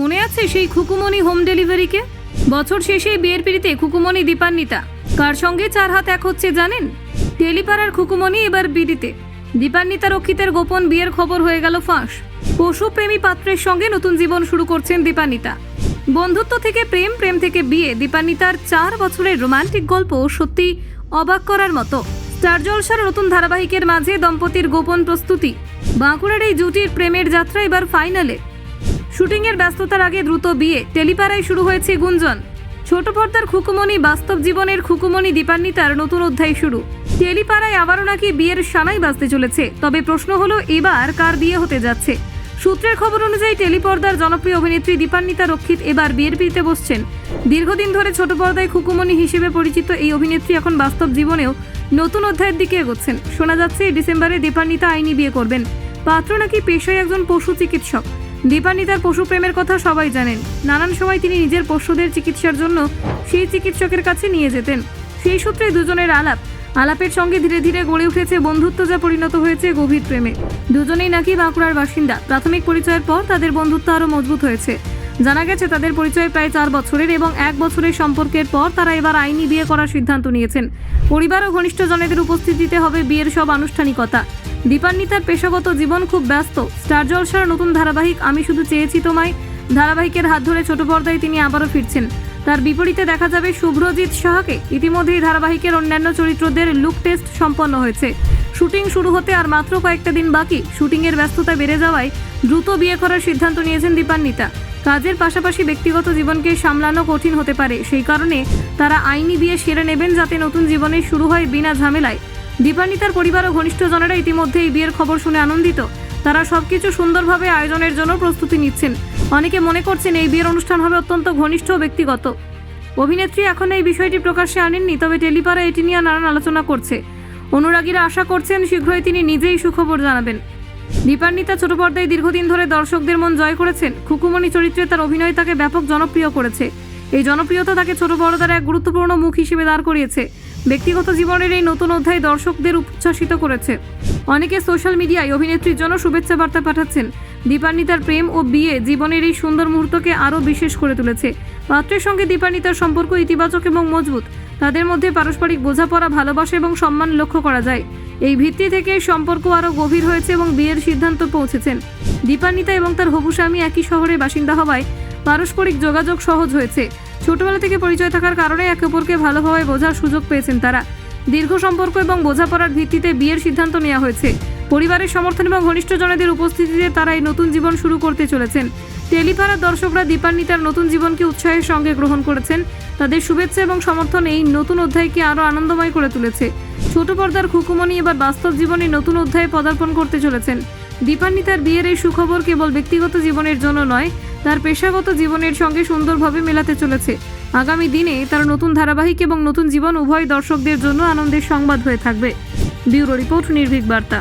মনে আছে সেই খুকুমণি হোম ডেলিভারিকে? বছর শেষে বিয়ের পিড়িতে খুকুমণি দীপান্বিতা কার সঙ্গে চার হাত এক হচ্ছে জানেন? টেলিপাড়ার খুকুমণি এবার বিড়িতে। দীপান্বিতা রক্ষিতের গোপন বিয়ের খবর হয়ে গেল ফাঁস। পশুপ্রেমী পাত্রের সঙ্গে নতুন জীবন শুরু করছেন দীপান্বিতা। বন্ধুত্ব থেকে প্রেম, প্রেম থেকে বিয়ে, দীপান্বিতার 4 বছরের রোমান্টিক গল্প সত্যি অবাক করার মতো। স্টার জলসার নতুন ধারাবাহিকের মাঝে দম্পতির গোপন প্রস্তুতি। বাঁকুড়ার এই জুটির প্রেমের যাত্রা এবার ফাইনালে। শুটিংয়ের ব্যস্ততার আগে দ্রুত বিয়ে, টেলিপাড়ায় শুরু হয়েছে গুঞ্জন। ছোট পর্দার খুকুমণি, বাস্তব জীবনের খুকুমণি দীপান্বিতার নতুন অধ্যায় শুরু। টেলিপাড়ায় আবারও নাকি বিয়ের সানাই বাজতে চলেছে। তবে প্রশ্ন হলো, এবার কার বিয়ে হতে যাচ্ছে? সূত্রের খবর অনুযায়ী টেলিপর্দার জনপ্রিয় অভিনেত্রী দীপান্বিতা রক্ষিত এবার বিয়ের পিড়িতে বসছেন। দীর্ঘদিন ধরে ছোট পর্দায় খুকুমণি হিসেবে পরিচিত এই অভিনেত্রী এখন বাস্তব জীবনেও নতুন অধ্যায়ের দিকে এগোচ্ছেন। শোনা যাচ্ছে ডিসেম্বরে দীপান্বিতা আইনি বিয়ে করবেন। পাত্র নাকি পেশায় একজন পশু চিকিৎসক। দীপান্বিতার পশুপ্রেমের কথা সবাই জানেন। নানান সময় তিনি নিজের পশুদের চিকিৎসার জন্য সেই চিকিৎসকের কাছে নিয়ে যেতেন। সেই সূত্রে দুজনের আলাপের সঙ্গে ধীরে ধীরে গড়ে উঠেছে বন্ধুত্ব, যা পরিণত হয়েছে গভীর প্রেমে। দুজনেই নাকি বাঁকুড়ার বাসিন্দা। প্রাথমিক পরিচয়ের পর তাদের বন্ধুত্ব আরও মজবুত হয়েছে। জানা গেছে তাদের পরিচয় প্রায় 4 বছরের এবং 1 বছরের সম্পর্কের পর তারা এবার আইনি বিয়ে করার সিদ্ধান্ত নিয়েছেন। পরিবার ও ঘনিষ্ঠজনেদের উপস্থিতিতে হবে বিয়ের সব আনুষ্ঠানিকতা। দীপান্বিতার পেশাগত জীবন খুব ব্যস্ত। স্টার জলসার নতুন ধারাবাহিক আমি শুধু চেয়েছি তোমায় ধারাবাহিকের হাত ধরে ছোট পর্দায় তিনি আবারও ফিরছেন। তার বিপরীতে দেখা যাবে শুভ্রজিৎ সাহাকে। ইতিমধ্যেই ধারাবাহিকের অন্যান্য চরিত্রদের লুক টেস্ট সম্পন্ন হয়েছে। শুটিং শুরু হতে আর মাত্র কয়েকটা দিন বাকি। শুটিংয়ের ব্যস্ততা বেড়ে যাওয়ায় দ্রুত বিয়ে করার সিদ্ধান্ত নিয়েছেন দীপান্বিতা। কাজের পাশাপাশি ব্যক্তিগত জীবনকে সামলানো কঠিন হতে পারে, সেই কারণে তারা আইনি বিয়ে সেরে নেবেন, যাতে নতুন জীবনের শুরু হয় বিনা ঝামেলায়। দীপান্বিতার পরিবার ও ঘনিষ্ঠজনেরা ইতিমধ্যে এই বিয়ের খবর শুনে আনন্দিত। তারা সবকিছু সুন্দরভাবে আয়োজনের জন্য প্রস্তুতি নিচ্ছেন। অনেকে মনে করছেন এই বিয়ের অনুষ্ঠান হবে অত্যন্ত ঘনিষ্ঠ ও ব্যক্তিগত। অভিনেত্রী এখন এই বিষয়টি প্রকাশ্যে আনেননি, তবে টেলিপাড়া এটি নিয়ে নানান আলোচনা করছে। অনুরাগীরা আশা করছেন শীঘ্রই তিনি নিজেই সুখবর জানাবেন। দীপান্বিতা ছোট পর্দায় দীর্ঘদিন ধরে দর্শকদের মন জয় করেছেন। খুকুমণি চরিত্রে তার অভিনয় তাকে ব্যাপক জনপ্রিয় করেছে। এই জনপ্রিয়তা তাকে ছোট পর্দার এক গুরুত্বপূর্ণ মুখ হিসেবে দাঁড় করিয়েছে। ব্যক্তিগত জীবনের এই নতুন অধ্যায় দর্শকদের উচ্ছ্বাসিত করেছে। অনেকে সোশ্যাল মিডিয়ায় অভিনেত্রীর জন্য শুভেচ্ছা বার্তা পাঠাচ্ছেন। দীপান্বিতার প্রেম ও বিয়ে জীবনের এই সুন্দর মুহূর্তকে আরও বিশেষ করে তুলেছে। পাত্রের সঙ্গে দীপান্বিতার সম্পর্ক ইতিবাচক এবং মজবুত। তাদের মধ্যে পারস্পরিক বোঝাপড়া, ভালোবাসা এবং সম্মান লক্ষ্য করা যায়। এই ভিত্তি থেকে সম্পর্ক আরও গভীর হয়েছে এবং বিয়ের সিদ্ধান্ত পৌঁছেছেন। দীপান্বিতা এবং তার হবু স্বামী একই শহরের বাসিন্দা হওয়ায় পারস্পরিক যোগাযোগ সহজ হয়েছে। ছোটবেলা থেকে পরিচয় থাকার কারণে একে অপরকে ভালোভাবে বোঝার সুযোগ পেয়েছেন তারা। দীর্ঘ সম্পর্ক এবং বোঝাপড়ার ভিত্তিতে বিয়ের সিদ্ধান্ত নেওয়া হয়েছে। পরিবারের সমর্থন এবং ঘনিষ্ঠজনদের উপস্থিতিতে তারা এই নতুন জীবন শুরু করতে চলেছেন। টেলিপাড়ার দর্শকরা দীপান্বিতার নতুন জীবনকে উৎসাহের সঙ্গে গ্রহণ করেছেন। তাদের শুভেচ্ছা এবং সমর্থন এই নতুন অধ্যায়কে আরও আনন্দময় করে তুলেছে। ছোট পর্দার খুকুমণি এবার বাস্তব জীবনে নতুন অধ্যায়ে পদার্পণ করতে চলেছেন। দীপান্বিতার বিয়ের এই সুখবর কেবল ব্যক্তিগত জীবনের জন্য নয়, তার পেশাগত জীবনের সঙ্গে সুন্দরভাবে মেলাতে চলেছে। আগামী দিনে তার নতুন ধারাবাহিক এবং নতুন জীবন উভয় দর্শকদের জন্য আনন্দের সংবাদ হয়ে থাকবে। ব্যুরো রিপোর্ট, নির্ভীক বার্তা।